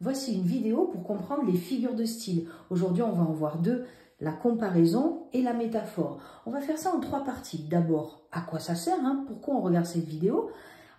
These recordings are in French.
Voici une vidéo pour comprendre les figures de style. Aujourd'hui, on va en voir deux, la comparaison et la métaphore. On va faire ça en trois parties. D'abord, à quoi ça sert, pourquoi on regarde cette vidéo.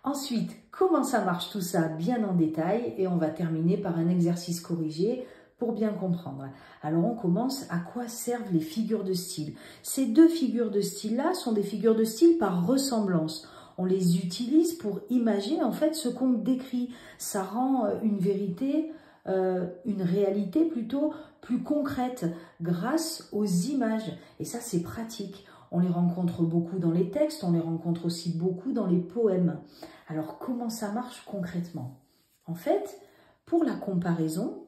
Ensuite, comment ça marche tout ça bien en détail. Et on va terminer par un exercice corrigé pour bien comprendre. Alors, on commence à quoi servent les figures de style. Ces deux figures de style-là sont des figures de style par ressemblance. On les utilise pour imaginer en fait ce qu'on décrit. Ça rend une vérité, une réalité plutôt plus concrète grâce aux images. Et ça, c'est pratique. On les rencontre beaucoup dans les textes, on les rencontre aussi beaucoup dans les poèmes. Alors, comment ça marche concrètement? En fait, pour la comparaison,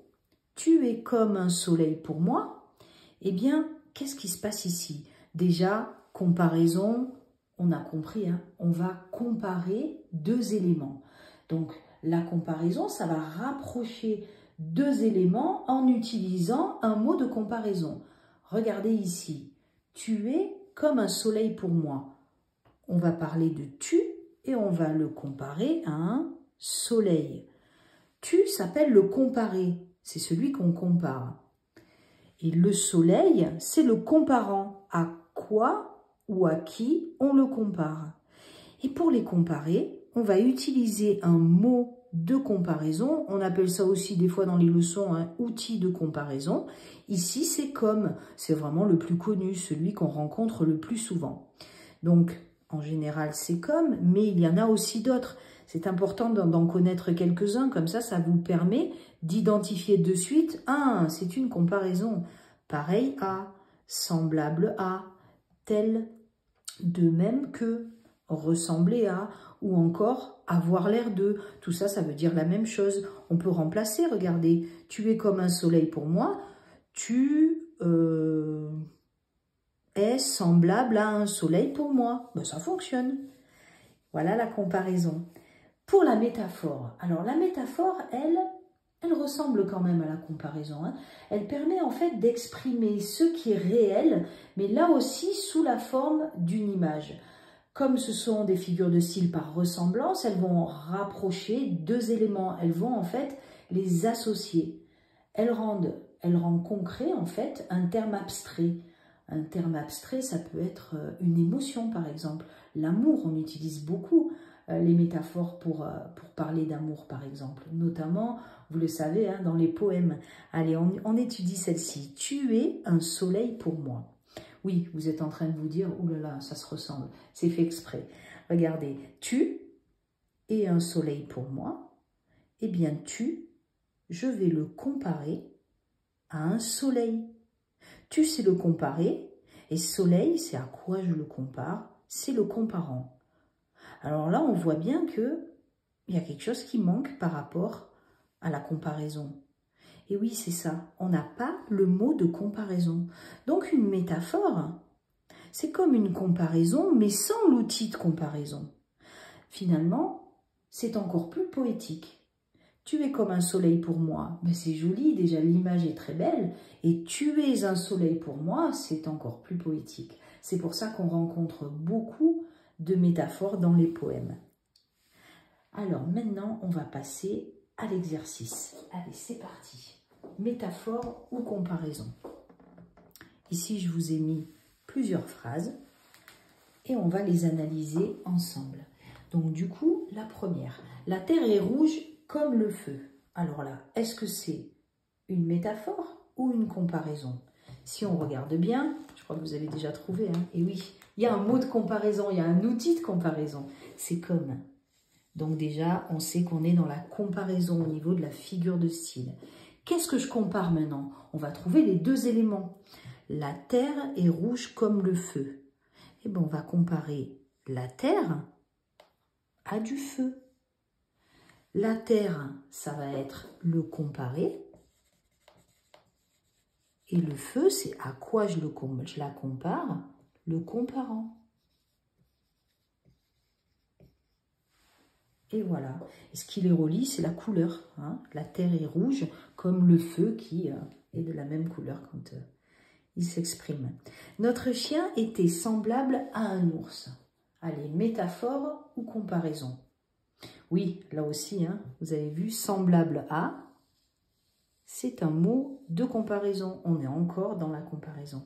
tu es comme un soleil pour moi. Eh bien, qu'est-ce qui se passe ici? Déjà, comparaison, on a compris, on va comparer deux éléments. Donc, la comparaison, ça va rapprocher deux éléments en utilisant un mot de comparaison. Regardez ici, tu es comme un soleil pour moi. On va parler de tu et on va le comparer à un soleil. Tu s'appelle le comparé, c'est celui qu'on compare. Et le soleil, c'est le comparant. À quoi ou à qui on le compare. Et pour les comparer, on va utiliser un mot de comparaison. On appelle ça aussi des fois dans les leçons un outil de comparaison. Ici, c'est comme. C'est vraiment le plus connu, celui qu'on rencontre le plus souvent. Donc, en général, c'est comme, mais il y en a aussi d'autres. C'est important d'en connaître quelques-uns, comme ça vous permet d'identifier de suite. Ah, c'est une comparaison. Pareil à, semblable à, tel, de même que, ressembler à, ou encore avoir l'air de. Tout ça, ça veut dire la même chose. On peut remplacer, regardez, tu es comme un soleil pour moi, tu est semblable à un soleil pour moi. Ben, ça fonctionne. Voilà la comparaison. Pour la métaphore, alors la métaphore, elle ressemble quand même à la comparaison. Elle permet en fait d'exprimer ce qui est réel, mais là aussi sous la forme d'une image. Comme ce sont des figures de style par ressemblance, elles vont rapprocher deux éléments. Elles vont en fait les associer. Elles rendent concret en fait un terme abstrait. Un terme abstrait, ça peut être une émotion par exemple. L'amour, on utilise beaucoup les métaphores pour parler d'amour par exemple. Notamment, vous le savez, dans les poèmes. Allez, on étudie celle-ci. Tu es un soleil pour moi. Oui, vous êtes en train de vous dire, oh là là, ça se ressemble. C'est fait exprès. Regardez, tu es un soleil pour moi. Eh bien, je vais le comparer à un soleil. Tu, c'est le comparer, et soleil, c'est à quoi je le compare? C'est le comparant. Alors là, on voit bien qu'il y a quelque chose qui manque par rapport à la comparaison. Et oui, c'est ça, on n'a pas le mot de comparaison. Donc une métaphore, c'est comme une comparaison, mais sans l'outil de comparaison. Finalement, c'est encore plus poétique. Tu es comme un soleil pour moi, mais c'est joli, déjà l'image est très belle, et tu es un soleil pour moi, c'est encore plus poétique. C'est pour ça qu'on rencontre beaucoup de métaphores dans les poèmes. Alors maintenant, on va passer à l'exercice. Allez, c'est parti. Métaphore ou comparaison. Ici, je vous ai mis plusieurs phrases et on va les analyser ensemble. Donc du coup, la première. La terre est rouge comme le feu. Alors là, est-ce que c'est une métaphore ou une comparaison? Si on regarde bien, je crois que vous avez déjà trouvé, et oui, il y a un mot de comparaison, il y a un outil de comparaison. C'est comme. Donc déjà, on sait qu'on est dans la comparaison au niveau de la figure de style. Qu'est-ce que je compare maintenant? On va trouver les deux éléments. La terre est rouge comme le feu. Et bien, on va comparer la terre à du feu. La terre, ça va être le comparé. Et le feu, c'est à quoi je la compare? Le comparant. Et voilà. Et ce qui les relie, c'est la couleur. La terre est rouge comme le feu qui est de la même couleur quand il s'exprime. Notre chien était semblable à un ours. Allez, métaphore ou comparaison? Oui, là aussi, vous avez vu, semblable à. C'est un mot de comparaison. On est encore dans la comparaison.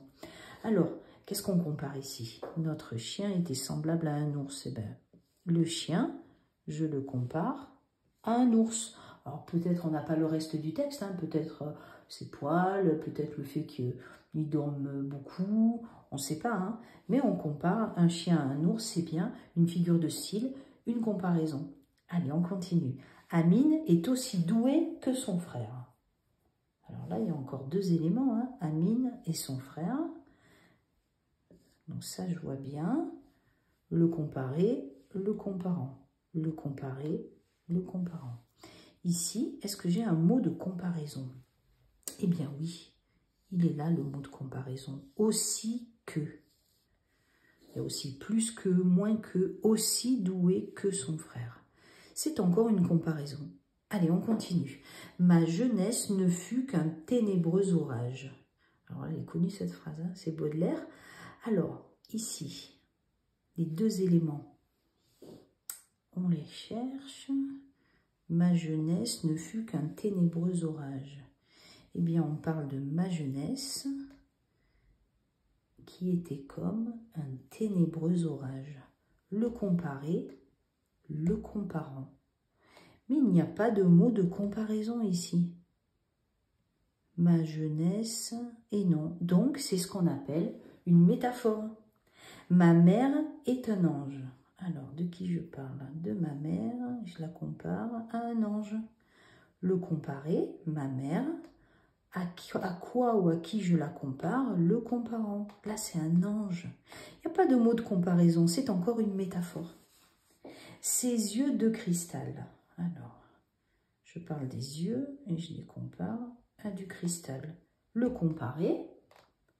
Alors, qu'est-ce qu'on compare ici? Notre chien était semblable à un ours. Eh bien, le chien, je le compare à un ours. Alors, peut-être on n'a pas le reste du texte, hein, peut-être ses poils, peut-être le fait qu'il dorme beaucoup, on ne sait pas. Hein, mais on compare un chien à un ours, c'est bien une figure de style, une comparaison. Allez, on continue. Amine est aussi doué que son frère. Alors là, il y a encore deux éléments, hein, Amine et son frère. Donc ça, je vois bien. Le comparer, le comparant. Le comparer, le comparant. Ici, est-ce que j'ai un mot de comparaison? Eh bien oui, il est là le mot de comparaison. Aussi que. Il y a aussi plus que, moins que, aussi doué que son frère. C'est encore une comparaison. Allez, on continue. Ma jeunesse ne fut qu'un ténébreux orage. Alors, elle est connue cette phrase, hein, c'est Baudelaire. Alors, ici, les deux éléments, on les cherche. Ma jeunesse ne fut qu'un ténébreux orage. Eh bien, on parle de ma jeunesse qui était comme un ténébreux orage. Le comparer, le comparant. Mais il n'y a pas de mot de comparaison ici. Ma jeunesse, et non. Donc, c'est ce qu'on appelle une métaphore. Ma mère est un ange. Alors, de qui je parle? De ma mère, je la compare à un ange. Le comparer, ma mère, à quoi ou à qui je la compare? Le comparant. Là, c'est un ange. Il n'y a pas de mot de comparaison, c'est encore une métaphore. Ses yeux de cristal. Alors, je parle des yeux et je les compare à du cristal. Le comparer,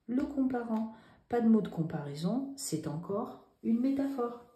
le comparant. Pas de mot de comparaison, c'est encore une métaphore.